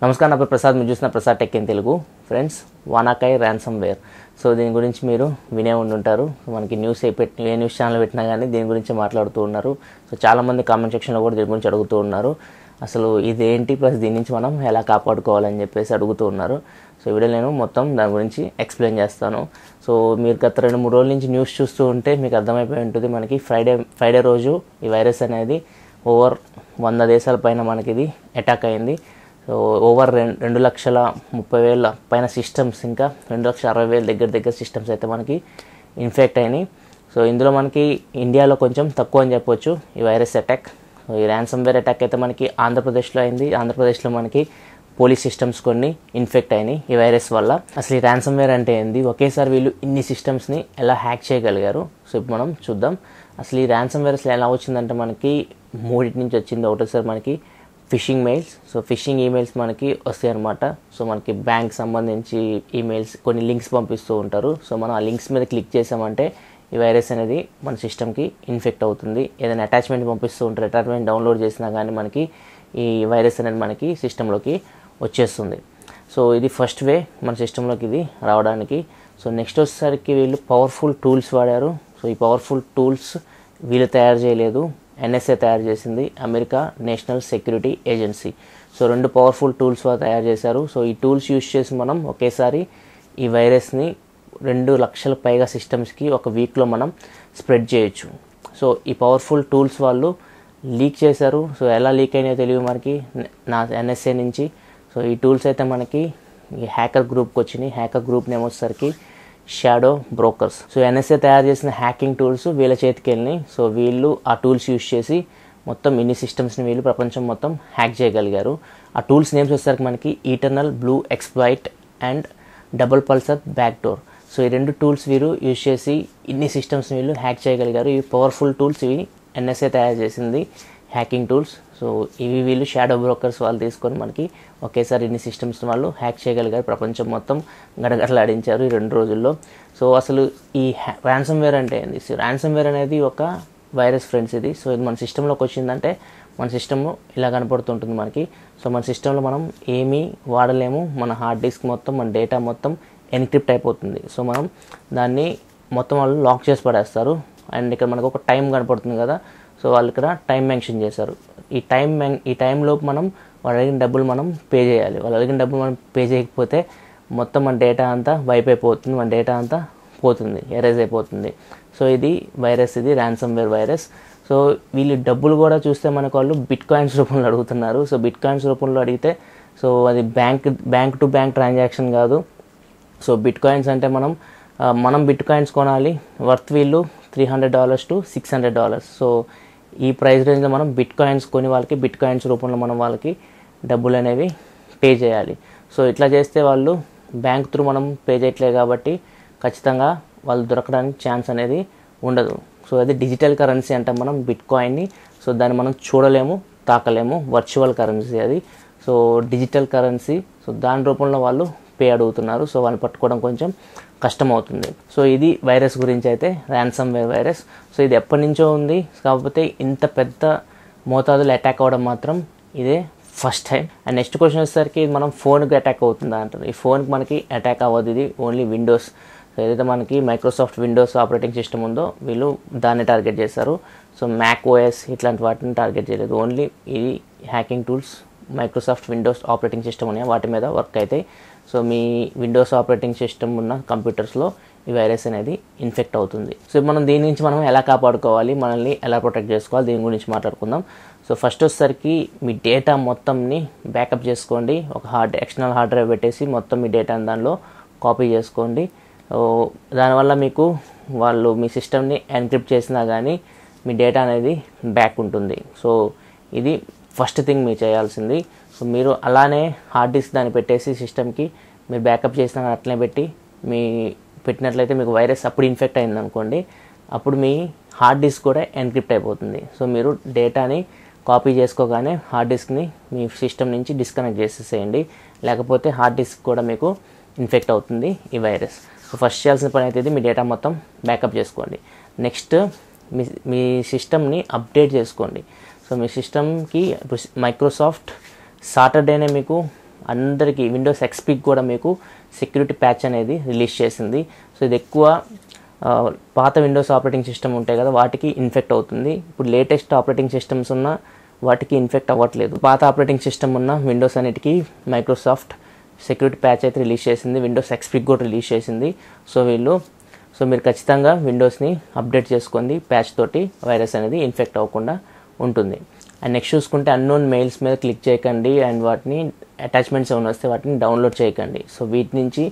నమస్కారం, నా పేరు ప్రసాద్. మీరు చూసిన Prasad tech in Telugu. Friends, WannaCry ransomware. So దీని గురించి మీరు వినే ఉండుంటారు. మనకి ఏ న్యూస్ ఛానల్ పెట్టినా కానీ దీని గురించి మాట్లాడుతూ ఉన్నారు. సో చాలామంది కామెంట్ సెక్షన్లో కూడా దీని గురించి అడుగుతూ ఉన్నారు. అసలు ఇదేంటి, ప్లస్ దీని నుంచి మనం ఎలా కాపాడుకోవాలని చెప్పేసి అడుగుతూ ఉన్నారు. సో ఈ వీడియో నేను మొత్తం దాని గురించి ఎక్స్ప్లెయిన్ చేస్తాను. సో మీరు గత 2-3 రోజుల నుంచి న్యూస్ చూస్తూ ఉంటే మీకు అర్థమైపోయి ఉంటుంది. మనకి ఫ్రైడే రోజు ఈ వైరస్ అనేది ఓవర్ 100 దేశాల పైన మనకి ఇది అటాక్ అయింది. సో ఓవర్ 2,30,000 పైన సిస్టమ్స్, ఇంకా 2,60,000 దగ్గర సిస్టమ్స్ అయితే మనకి ఇన్ఫెక్ట్ అయినాయి. సో ఇందులో మనకి ఇండియాలో కొంచెం తక్కువ అని చెప్పొచ్చు ఈ వైరస్ అటాక్. సో ఈ ర్యాన్సమ్ వేర్ అటాక్ అయితే మనకి ఆంధ్రప్రదేశ్లో అయింది. ఆంధ్రప్రదేశ్లో మనకి పోలీస్ సిస్టమ్స్ కొన్ని ఇన్ఫెక్ట్ అయినాయి ఈ వైరస్ వల్ల. అసలు ఈ ర్యాన్సమ్ వేర్ అంటే ఏంది, ఒకేసారి వీళ్ళు ఇన్ని సిస్టమ్స్ని ఎలా హ్యాక్ చేయగలిగారు, సో ఇప్పుడు మనం చూద్దాం. అసలు ఈ ర్యాన్సమ్ వేర్ అసలు ఎలా వచ్చిందంటే మనకి 3 నుంచి వచ్చింది. ఒకటేసారి మనకి fishing mails. So fishing emails మనకి వస్తాయి అన్నమాట. సో మనకి బ్యాంక్ సంబంధించి ఈమెయిల్స్, కొన్ని లింక్స్ పంపిస్తూ ఉంటారు. సో మనం ఆ లింక్స్ మీద క్లిక్ చేసామంటే ఈ వైరస్ అనేది మన సిస్టమ్కి ఇన్ఫెక్ట్ అవుతుంది. ఏదైనా అటాచ్మెంట్ పంపిస్తూ ఉంటారు, అటాచ్మెంట్ డౌన్లోడ్ చేసినా కానీ మనకి ఈ వైరస్ అనేది మనకి సిస్టంలోకి వచ్చేస్తుంది. సో ఇది ఫస్ట్ వే మన సిస్టంలోకి ఇది రావడానికి. సో నెక్స్ట్ వచ్చేసరికి వీళ్ళు పవర్ఫుల్ టూల్స్ వాడారు. సో ఈ పవర్ఫుల్ టూల్స్ వీళ్ళు తయారు చేయలేదు, NSA తయారు చేసింది, America national security agency. So 2 powerful tools తయారు చేశారు. సో ఈ టూల్స్ యూజ్ చేసి మనం ఒకేసారి ఈ వైరస్ని 2 లక్షల పైగా సిస్టమ్స్కి ఒక వీక్లో మనం స్ప్రెడ్ చేయొచ్చు. సో ఈ పవర్ఫుల్ టూల్స్ వాళ్ళు లీక్ చేశారు. సో ఎలా లీక్ అయినాయో తెలియదు మనకి NSA నుంచి. సో ఈ టూల్స్ అయితే మనకి ఈ హ్యాకర్ గ్రూప్కి వచ్చినాయి. హ్యాకర్ గ్రూప్ నేమ్ వచ్చేసరికి షాడో బ్రోకర్స్. సో NSA తయారు చేసిన హ్యాకింగ్ టూల్స్ వీళ్ళ చేతికి వెళ్ళినాయి. సో వీళ్ళు ఆ టూల్స్ యూజ్ చేసి మొత్తం ఇన్ని సిస్టమ్స్ని వీళ్ళు ప్రపంచం మొత్తం హ్యాక్ చేయగలిగారు. ఆ టూల్స్ నేమ్స్ వచ్చేసరికి మనకి eternal blue exploit and double Pulsar backdoor. So ఈ 2 టూల్స్ వీరు యూజ్ చేసి ఇన్ని సిస్టమ్స్ని వీళ్ళు హ్యాక్ చేయగలిగారు. ఈ పవర్ఫుల్ టూల్స్ ఇవి NSA తయారు చేసింది హ్యాకింగ్ టూల్స్. సో ఇవి వీళ్ళు షాడో బ్రోకర్స్ వాళ్ళు తీసుకొని మనకి ఒకేసారి ఇన్ని సిస్టమ్స్ వాళ్ళు హ్యాక్ చేయగలిగారు. ప్రపంచం మొత్తం గడగడలాడించారు ఈ 2 రోజుల్లో. సో అసలు ఈ ర్యాన్సమ్ వేర్ అంటే ఏంది? సో ర్యాన్సమ్ వేర్ అనేది ఒక వైరస్ ఫ్రెండ్స్ ఇది. సో ఇది మన సిస్టంలోకి వచ్చిందంటే మన సిస్టమ్ ఇలా కనపడుతుంటుంది మనకి. సో మన సిస్టంలో మనం ఏమీ వాడలేము. మన హార్డ్ డిస్క్ మొత్తం, మన డేటా మొత్తం ఎన్క్రిప్ట్ అయిపోతుంది. సో మనం దాన్ని మొత్తం వాళ్ళు లాక్ చేసి పడేస్తారు. అండ్ ఇక్కడ మనకు ఒక టైం కనపడుతుంది కదా. సో వాళ్ళు ఇక్కడ టైం మెన్షన్ చేశారు. ఈ టైంలోపు మనం వాళ్ళు అడిగిన డబ్బులు మనం పే చేయాలి. వాళ్ళు అడిగిన డబ్బులు మనం పే చేయకపోతే మొత్తం మన డేటా అంతా వైప్ అయిపోతుంది, మన డేటా అంతా పోతుంది, ఎరేజ్ అయిపోతుంది. సో ఇది వైరస్, ఇది ర్యాన్సమ్ వేర్ వైరస్. సో వీళ్ళు డబ్బులు కూడా చూస్తే మనకు వాళ్ళు బిట్ కాయిన్స్ రూపంలో అడుగుతున్నారు. సో బిట్ కాయిన్స్ రూపంలో అడిగితే సో అది బ్యాంక్ టు బ్యాంక్ ట్రాన్సాక్షన్ కాదు. సో బిట్ కాయిన్స్ అంటే మనం బిట్ కాయిన్స్ కొనాలి. వర్త్ వీళ్ళు $300 to $600. సో ఈ ప్రైస్ రేంజ్లో మనం బిట్ కాయిన్స్ కొని వాళ్ళకి బిట్ కాయిన్స్ రూపంలో మనం వాళ్ళకి డబ్బులు అనేవి పే చేయాలి. సో ఇట్లా చేస్తే వాళ్ళు బ్యాంక్ త్రూ మనం పే చేయట్లేదు కాబట్టి ఖచ్చితంగా వాళ్ళు దొరకడానికి ఛాన్స్ అనేది ఉండదు. సో అది డిజిటల్ కరెన్సీ అంటాం మనం బిట్ కాయిన్ని. సో దాన్ని మనం చూడలేము, తాకలేము, వర్చువల్ కరెన్సీ అది. So digital currency. సో దాని రూపంలో వాళ్ళు పే అడుగుతున్నారు. సో వాళ్ళని పట్టుకోవడం కొంచెం కష్టం అవుతుంది. సో ఇది వైరస్ గురించి అయితే, ర్యాన్సమ్ వేర్ వైరస్. సో ఇది ఎప్పటి నుంచో ఉంది, కాకపోతే ఇంత పెద్ద మోతాదులో అటాక్ అవ్వడం మాత్రం ఇదే first time. And next question వచ్చేసరికి ఇది మనం ఫోన్కి అటాక్ అవుతుందా అంటారు. ఈ ఫోన్కి మనకి అటాక్ అవ్వదు, ఇది ఓన్లీ విండోస్. సో ఏదైతే మనకి మైక్రోసాఫ్ట్ విండోస్ ఆపరేటింగ్ సిస్టమ్ ఉందో వీళ్ళు దాన్ని టార్గెట్ చేశారు. సో మ్యాక్ OS ఇట్లాంటి వాటిని టార్గెట్ చేయలేదు. ఓన్లీ ఇది hacking tools Microsoft Windows operating system ఉన్నాయి, వాటి మీద వర్క్ అవుతాయి. సో మీ విండోస్ ఆపరేటింగ్ సిస్టమ్ ఉన్న కంప్యూటర్స్లో ఈ వైరస్ అనేది ఇన్ఫెక్ట్ అవుతుంది. సో మనం దీని నుంచి మనం ఎలా కాపాడుకోవాలి, మనల్ని ఎలా ప్రొటెక్ట్ చేసుకోవాలి, దీని గురించి మాట్లాడుకుందాం. సో ఫస్ట్ వచ్చేసరికి మీ డేటా మొత్తంని బ్యాకప్ చేసుకోండి. ఒక ఎక్స్టర్నల్ హార్డ్ డ్రైవ్ పెట్టేసి మొత్తం మీ డేటాని దానిలో కాపీ చేసుకోండి. దానివల్ల మీకు వాళ్ళు మీ సిస్టమ్ని ఎన్క్రిప్ట్ చేసినా కానీ మీ డేటా అనేది బ్యాక్ ఉంటుంది. సో ఇది ఫస్ట్ థింగ్ మీరు చేయాల్సింది. సో మీరు అలానే హార్డ్ డిస్క్ దాన్ని పెట్టేసి సిస్టమ్కి మీరు బ్యాకప్ చేసినా అట్లనే పెట్టినట్లయితే మీకు వైరస్ అప్పుడు ఇన్ఫెక్ట్ అయింది అనుకోండి, అప్పుడు మీ హార్డ్ డిస్క్ కూడా ఎన్క్రిప్ట్ అయిపోతుంది. సో మీరు డేటాని కాపీ చేసుకోగానే హార్డ్ డిస్క్ని మీ సిస్టమ్ నుంచి డిస్కనెక్ట్ చేసేసేయండి, లేకపోతే హార్డ్ డిస్క్ కూడా మీకు ఇన్ఫెక్ట్ అవుతుంది ఈ వైరస్. సో ఫస్ట్ చేయాల్సిన పని అయితే మీ డేటా మొత్తం బ్యాకప్ చేసుకోండి. నెక్స్ట్ మీ సిస్టమ్ని అప్డేట్ చేసుకోండి. సో మీ సిస్టమ్కి మైక్రోసాఫ్ట్ సాటర్డేనే మీకు అందరికీ విండోస్ ఎక్స్పీకి కూడా మీకు సెక్యూరిటీ ప్యాచ్ అనేది రిలీజ్ చేసింది. సో ఇది ఎక్కువ పాత విండోస్ ఆపరేటింగ్ సిస్టమ్ ఉంటాయి కదా, వాటికి ఇన్ఫెక్ట్ అవుతుంది. ఇప్పుడు లేటెస్ట్ ఆపరేటింగ్ సిస్టమ్స్ ఉన్న వాటికి ఇన్ఫెక్ట్ అవ్వట్లేదు. పాత ఆపరేటింగ్ సిస్టమ్ ఉన్న విండోస్ అన్నిటికీ మైక్రోసాఫ్ట్ సెక్యూరిటీ ప్యాచ్ అయితే రిలీజ్ చేసింది, విండోస్ ఎక్స్పీకి కూడా రిలీజ్ చేసింది. సో మీరు ఖచ్చితంగా విండోస్ని అప్డేట్ చేసుకోండి, ప్యాచ్ తోటి వైరస్ అనేది ఇన్ఫెక్ట్ అవ్వకుండా ఉంటుంది. అండ్ నెక్స్ట్ చూసుకుంటే అన్నోన్ మెయిల్స్ మీద క్లిక్ చేయకండి, అండ్ వాటిని అటాచ్మెంట్స్ ఏమైనా వస్తే వాటిని డౌన్లోడ్ చేయకండి. సో వీటి నుంచి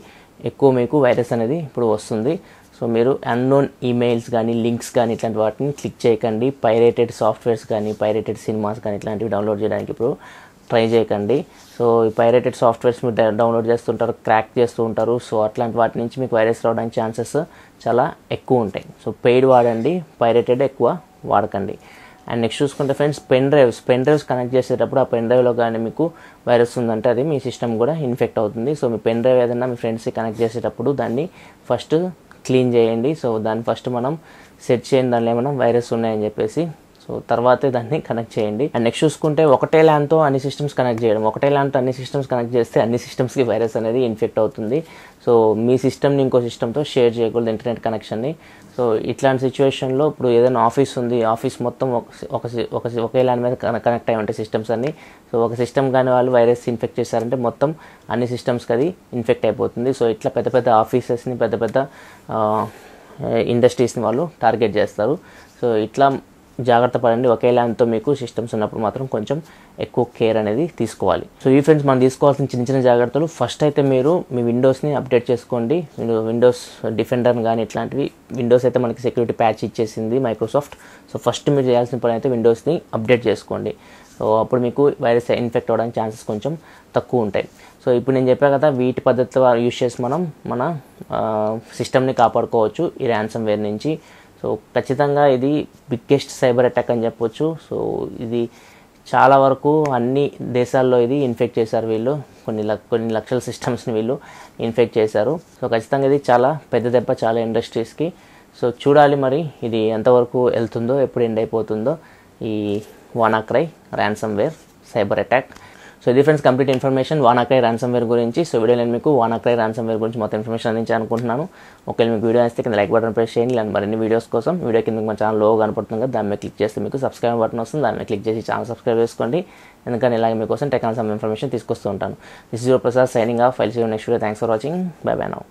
ఎక్కువ మీకు వైరస్ అనేది ఇప్పుడు వస్తుంది. సో మీరు అన్నోన్ ఈమెయిల్స్ కానీ లింక్స్ కానీ ఇట్లాంటి వాటిని క్లిక్ చేయకండి. పైరేటెడ్ సాఫ్ట్వేర్స్ కానీ పైరేటెడ్ సినిమాస్ కానీ ఇట్లాంటివి డౌన్లోడ్ చేయడానికి ఇప్పుడు ట్రై చేయకండి. సో ఈ పైరేటెడ్ సాఫ్ట్వేర్స్ మీరు డౌన్లోడ్ చేస్తుంటారు, క్రాక్ చేస్తూ ఉంటారు. సో అట్లాంటి వాటి నుంచి మీకు వైరస్ రావడానికి ఛాన్సెస్ చాలా ఎక్కువ ఉంటాయి. సో పెయిడ్ వాడండి, పైరేటెడ్ ఎక్కువ వాడకండి. అండ్ నెక్స్ట్ చూసుకుంటే ఫ్రెండ్స్, పెన్ డ్రైవ్స్ కనెక్ట్ చేసేటప్పుడు ఆ పెన్ డ్రైవ్లో కానీ మీకు వైరస్ ఉందంటే అది మీ సిస్టమ్ కూడా ఇన్ఫెక్ట్ అవుతుంది. సో మీ పెన్ డ్రైవ్ ఏదైనా మీ ఫ్రెండ్స్కి కనెక్ట్ చేసేటప్పుడు దాన్ని ఫస్ట్ క్లీన్ చేయండి. సో దాన్ని ఫస్ట్ మనం సెట్ చేయండి దానిలో ఏమైనా వైరస్ ఉన్నాయని చెప్పేసి. సో తర్వాతే దాన్ని కనెక్ట్ చేయండి. అండ్ నెక్స్ట్ చూసుకుంటే ఒకటే ల్యాన్తో అన్ని సిస్టమ్స్ కనెక్ట్ చేయడం. ఒకటే ల్యాన్తో అన్ని సిస్టమ్స్ కనెక్ట్ చేస్తే అన్ని సిస్టమ్స్కి వైరస్ అనేది ఇన్ఫెక్ట్ అవుతుంది. సో మీ సిస్టమ్ని ఇంకో సిస్టమ్తో షేర్ చేయకూడదు ఇంటర్నెట్ కనెక్షన్ని. సో ఇట్లాంటి సిచ్యువేషన్లో ఇప్పుడు ఏదైనా ఆఫీస్ ఉంది, ఆఫీస్ మొత్తం ఒకే ల్యాన్ మీద కనెక్ట్ అయి ఉంటాయి సిస్టమ్స్ అన్ని. సో ఒక సిస్టమ్ కానీ వాళ్ళు వైరస్ ఇన్ఫెక్ట్ చేశారంటే మొత్తం అన్ని సిస్టమ్స్కి అది ఇన్ఫెక్ట్ అయిపోతుంది. సో ఇట్లా పెద్ద పెద్ద ఆఫీసెస్ని పెద్ద ఇండస్ట్రీస్ని వాళ్ళు టార్గెట్ చేస్తారు. సో ఇట్లా జాగ్రత్త పడండి. ఒకే ల్యాన్తో మీకు సిస్టమ్స్ ఉన్నప్పుడు మాత్రం కొంచెం ఎక్కువ కేర్ అనేది తీసుకోవాలి. సో ఈ ఫ్రెండ్స్ మనం తీసుకోవాల్సిన చిన్న చిన్న జాగ్రత్తలు. ఫస్ట్ అయితే మీరు మీ విండోస్ని అప్డేట్ చేసుకోండి. విండోస్ డిఫెండర్ కానీ ఇట్లాంటివి విండోస్ అయితే మనకి సెక్యూరిటీ ప్యాచ్ ఇచ్చేసింది మైక్రోసాఫ్ట్. సో ఫస్ట్ మీరు చేయాల్సిన పని అయితే విండోస్ని అప్డేట్ చేసుకోండి. సో అప్పుడు మీకు వైరస్ ఇన్ఫెక్ట్ అవ్వడానికి ఛాన్సెస్ కొంచెం తక్కువ ఉంటాయి. సో ఇప్పుడు నేను చెప్పా కదా, వీటి పద్ధతిలో యూజ్ చేసి మనం మన సిస్టమ్ని కాపాడుకోవచ్చు ఈ ర్యాన్సమ్ వేర్ నుంచి. సో ఖచ్చితంగా ఇది బిగ్గెస్ట్ సైబర్ అటాక్ అని చెప్పొచ్చు. ఇది చాలా వరకు అన్ని దేశాల్లో ఇది ఇన్ఫెక్ట్ చేశారు వీళ్ళు. కొన్ని లక్షల సిస్టమ్స్ని వీళ్ళు ఇన్ఫెక్ట్ చేశారు. సో ఖచ్చితంగా ఇది చాలా పెద్ద దెబ్బ చాలా ఇండస్ట్రీస్కి. సో చూడాలి మరి ఇది ఎంతవరకు వెళ్తుందో, ఎప్పుడు ఎండ్ అయిపోతుందో ఈ WannaCry ransomware cyber attack. So ఇది friends complete information WannaCry ransomware గురించి. సో వీడియో నేను మీకు వానాక్రై ర్యాన్సమ్ వేర్ గురించి మొత్తం ఇన్ఫర్మేషన్ అందించాను అనుకుంటున్నాను. ఒకవేళ మీకు వీడియో నచ్చితే కింద లైక్ బటన్ ప్రెస్ చేయండి. అండ్ మరిన్ని వీడియోస్ కోసం వీడియో కింద మన ఛానల్ లోగో కనపడుతుంది కదా, దాని మీద క్లిక్ చేస్తే మీకు సబ్స్క్రైబ్ బటన్ వస్తుంది. దాని మీద క్లిక్ చేసి ఛానల్ సబ్స్క్రైబ్ చేసుకోండి. ఎందుకంటే ఇలాగే మీకోసం టెక్నాలజీ ఇన్ఫర్మేషన్ తీసుకొస్తూ ఉంటాను. This is your Prasad signing off. I'll see you next video. Thanks for watching. Bye bye now.